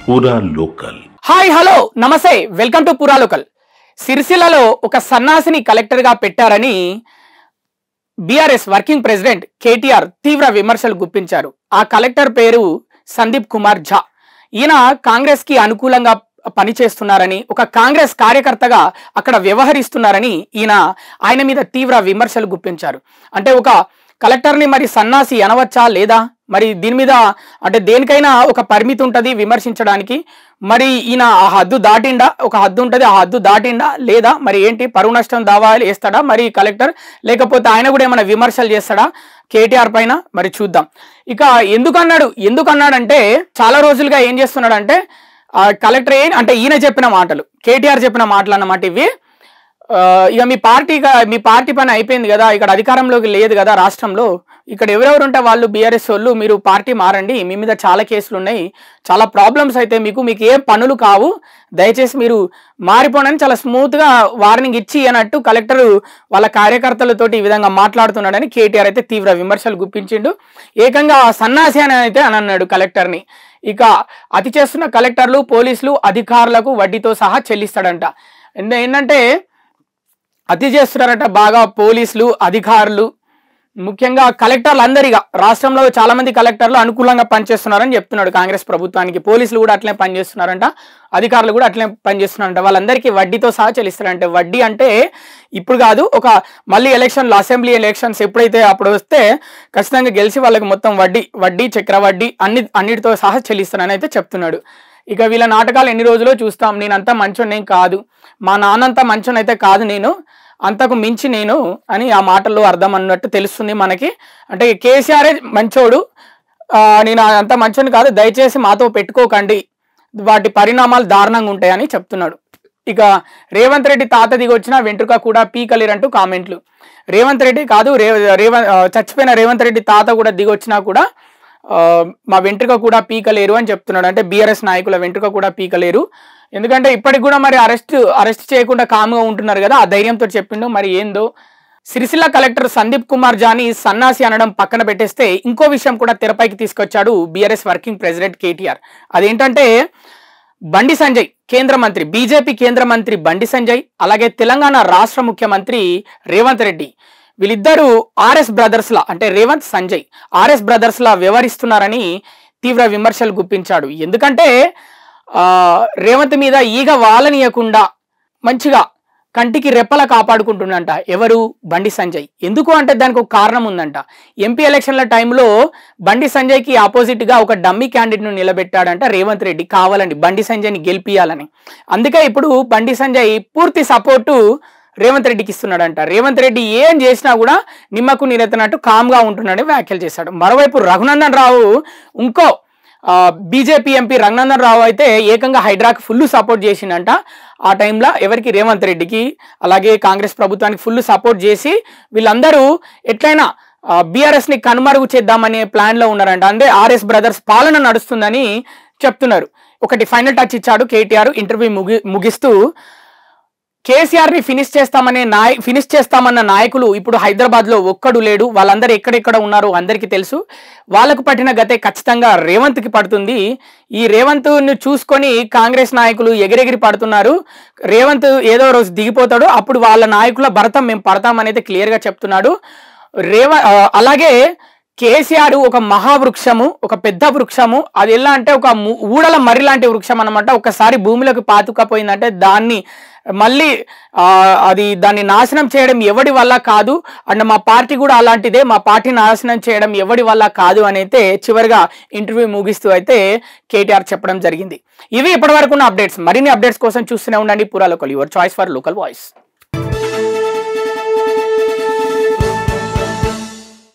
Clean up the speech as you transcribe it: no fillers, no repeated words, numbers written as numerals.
పూరా local. Hi hello నమస్తే, welcome to పూరా లోకల్. సిరిసిల్లలో ఒక సన్నాసిని కలెక్టర్ గా పెట్టారని బీఆర్ఎస్ వర్కింగ్ ప్రెసిడెంట్ కేటీఆర్ తీవ్ర విమర్శలు గుప్పించారు. ఆ కలెక్టర్ పేరు సందీప్ కుమార్ ఝా. ఈయన కాంగ్రెస్ కి అనుకూలంగా పనిచేస్తున్నారని, ఒక కాంగ్రెస్ కార్యకర్తగా అక్కడ వ్యవహరిస్తున్నారని ఆయన మీద తీవ్ర విమర్శలు గుప్పించారు. అంటే ఒక కలెక్టర్ని మరి సన్నాసి అనవచ్చా లేదా? మరి దీని మీద అంటే దేనికైనా ఒక పరిమితి ఉంటుంది విమర్శించడానికి. మరి ఈయన ఆ హద్దు దాటిండా? ఒక హద్దు ఉంటుంది, ఆ హద్దు దాటిండా లేదా? మరి ఏంటి, పరువు నష్టం దావా వేస్తాడా మరి కలెక్టర్? లేకపోతే ఆయన కూడా ఏమైనా విమర్శలు చేస్తాడా కేటీఆర్ పైన? మరి చూద్దాం. ఇక ఎందుకన్నాడంటే చాలా రోజులుగా ఏం చేస్తున్నాడంటే కలెక్టర్ అంటే ఈయన చెప్పిన మాటలు, కేటీఆర్ చెప్పిన మాటలు అన్నమాట ఇవి. ఇక మీ పార్టీ పని అయిపోయింది కదా, ఇక్కడ అధికారంలోకి లేదు కదా రాష్ట్రంలో, ఇక్కడ ఎవరెవరు ఉంటే వాళ్ళు బీఆర్ఎస్ వాళ్ళు, మీరు పార్టీ మారండి, మీ మీద చాలా కేసులు ఉన్నాయి, చాలా ప్రాబ్లమ్స్ అయితే మీకు ఏం పనులు కావు, దయచేసి మీరు మారిపోనని చాలా స్మూత్గా వార్నింగ్ ఇచ్చి అన్నట్టు కలెక్టర్ వాళ్ళ కార్యకర్తలతోటి ఈ విధంగా మాట్లాడుతున్నాడని కేటీఆర్ అయితే తీవ్ర విమర్శలు గుప్పించిండు. ఏకంగా సన్నాసి అని అయితే అని అన్నాడు కలెక్టర్ని. ఇక అతి చేస్తున్న కలెక్టర్లు, పోలీసులు, అధికారులకు వడ్డీతో సహా చెల్లిస్తాడంట. ఏంటంటే అతి చేస్తున్నారట బాగా పోలీసులు, అధికారులు, ముఖ్యంగా కలెక్టర్లు అందరిగా రాష్ట్రంలో చాలా మంది కలెక్టర్లు అనుకూలంగా పనిచేస్తున్నారని చెప్తున్నాడు కాంగ్రెస్ ప్రభుత్వానికి. పోలీసులు కూడా అట్లనే పనిచేస్తున్నారంట, అధికారులు కూడా అట్లనే పనిచేస్తున్నారంట. వాళ్ళందరికీ వడ్డీతో సహా చెల్లిస్తారంటే, వడ్డీ అంటే ఇప్పుడు కాదు, ఒక మళ్ళీ ఎలక్షన్లు, అసెంబ్లీ ఎలక్షన్స్ ఎప్పుడైతే అప్పుడు వస్తే ఖచ్చితంగా గెలిచి వాళ్ళకి మొత్తం వడ్డీ చక్రవడ్డీ అన్నిటితో సహా చెల్లిస్తానని అయితే చెప్తున్నాడు. ఇక వీళ్ళ నాటకాలు ఎన్ని రోజులో చూస్తాం. నేనంతా మంచోనేం కాదు, మా నాన్నంతా మంచోనైతే కాదు, నేను అంతకు మించి నేను అని ఆ మాటల్లో అర్థం అన్నట్టు తెలుస్తుంది మనకి. అంటే కేసీఆరే మంచోడు, నేను అంత మంచోని కాదు, దయచేసి మాతో పెట్టుకోకండి, వాటి పరిణామాలు దారుణంగా ఉంటాయని చెప్తున్నాడు. ఇక రేవంత్ రెడ్డి తాత దిగొచ్చినా వెంట్రుక కూడా పీకలేరంటూ కామెంట్లు. రేవంత్ రెడ్డి కాదు, చచ్చిపోయిన రేవంత్ రెడ్డి తాత కూడా దిగొచ్చినా కూడా మా వెంట్రుక కూడా పీకలేరు అని చెప్తున్నాడు. అంటే బీఆర్ఎస్ నాయకుల వెంట్రుక కూడా పీకలేరు, ఎందుకంటే ఇప్పటికి కూడా మరి అరెస్ట్ చేయకుండా కామ్గా ఉంటున్నారు కదా, ఆ ధైర్యంతో చెప్పిండు. మరి ఏందో సిరిసిల్ల కలెక్టర్ సందీప్ కుమార్ ఝాని సన్నాసి అనడం పక్కన పెట్టేస్తే ఇంకో విషయం కూడా తెరపైకి తీసుకొచ్చాడు బీఆర్ఎస్ వర్కింగ్ ప్రెసిడెంట్ కేటీఆర్. అదేంటంటే బండి సంజయ్, కేంద్ర మంత్రి, బీజేపీ కేంద్ర మంత్రి బండి సంజయ్, అలాగే తెలంగాణ రాష్ట్ర ముఖ్యమంత్రి రేవంత్ రెడ్డి, వీళ్ళిద్దరూ ఆర్ఎస్ బ్రదర్స్ లా, అంటే రేవంత్, సంజయ్ ఆర్ఎస్ బ్రదర్స్ లా వ్యవహరిస్తున్నారని తీవ్ర విమర్శలు గుప్పించాడు. ఎందుకంటే రేవంత్ మీద ఈగ వాలనీయకుండా మంచిగా కంటికి రెప్పలా కాపాడుకుంటుండంట ఎవరు, బండి సంజయ్. ఎందుకు అంటే దానికి ఒక కారణం ఉందంట. ఎంపీ ఎలక్షన్ల టైంలో బండి సంజయ్కి ఆపోజిట్గా ఒక డమ్మీ క్యాండిడేట్ను నిలబెట్టాడంట రేవంత్ రెడ్డి, కావాలండి బండి సంజయ్ని గెలిపియాలని. అందుకే ఇప్పుడు బండి సంజయ్ పూర్తి సపోర్టు రేవంత్ రెడ్డికి ఇస్తున్నాడంట. రేవంత్ రెడ్డి ఏం చేసినా కూడా నిమ్మకు నీరెత్తనట్టు కామ్గా ఉంటున్నాడని వ్యాఖ్యలు చేశాడు. మరోవైపు రఘునందన్ రావు, ఇంకో బీజేపీ ఎంపీ రఘునందన్ రావు అయితే ఏకంగా హైడ్రాకి ఫుల్ సపోర్ట్ చేసిండంట. ఆ టైంలో ఎవరికి, రేవంత్ రెడ్డికి, అలాగే కాంగ్రెస్ ప్రభుత్వానికి ఫుల్ సపోర్ట్ చేసి వీళ్ళందరూ ఎట్లయినా బీఆర్ఎస్ని కనుమరుగు చేద్దామనే ప్లాన్లో ఉన్నారంట. అంటే ఆర్ఎస్ బ్రదర్స్ పాలన నడుస్తుందని చెప్తున్నారు. ఒకటి ఫైనల్ టచ్ ఇచ్చాడు కేటీఆర్ ఇంటర్వ్యూ ముగిస్తూ. కేసీఆర్ని ఫినిష్ చేస్తామన్న నాయకులు ఇప్పుడు హైదరాబాద్లో ఒక్కడు లేడు, వాళ్ళందరూ ఎక్కడెక్కడ ఉన్నారో అందరికీ తెలుసు. వాళ్ళకు పట్టిన గతే ఖచ్చితంగా రేవంత్కి పడుతుంది. ఈ రేవంత్ను చూసుకొని కాంగ్రెస్ నాయకులు ఎగిరెగిరి పడుతున్నారు. రేవంత్ ఏదో రోజు దిగిపోతాడు, అప్పుడు వాళ్ళ నాయకుల భరతం మేము పడతామనైతే క్లియర్గా చెప్తున్నాడు. అలాగే కేసీఆర్ ఒక మహావృక్షము, ఒక పెద్ద వృక్షము. అది ఎలా అంటే ఒక ఊడల మర్రి లాంటి వృక్షం అనమాట. ఒకసారి భూమిలోకి పాతుకపోయిందంటే దాన్ని మళ్ళీ దాన్ని నాశనం చేయడం ఎవడి వల్ల కాదు. అండ్ మా పార్టీ కూడా అలాంటిదే, మా పార్టీ నాశనం చేయడం ఎవడి వల్ల కాదు అని అయితే చివరిగా ఇంటర్వ్యూ ముగిస్తూ అయితే కేటీఆర్ చెప్పడం జరిగింది. ఇవి ఇప్పటివరకు ఉన్న అప్డేట్స్. మరిన్ని అప్డేట్స్ కోసం చూస్తూనే ఉండండి పూరా local, your choice for local voice.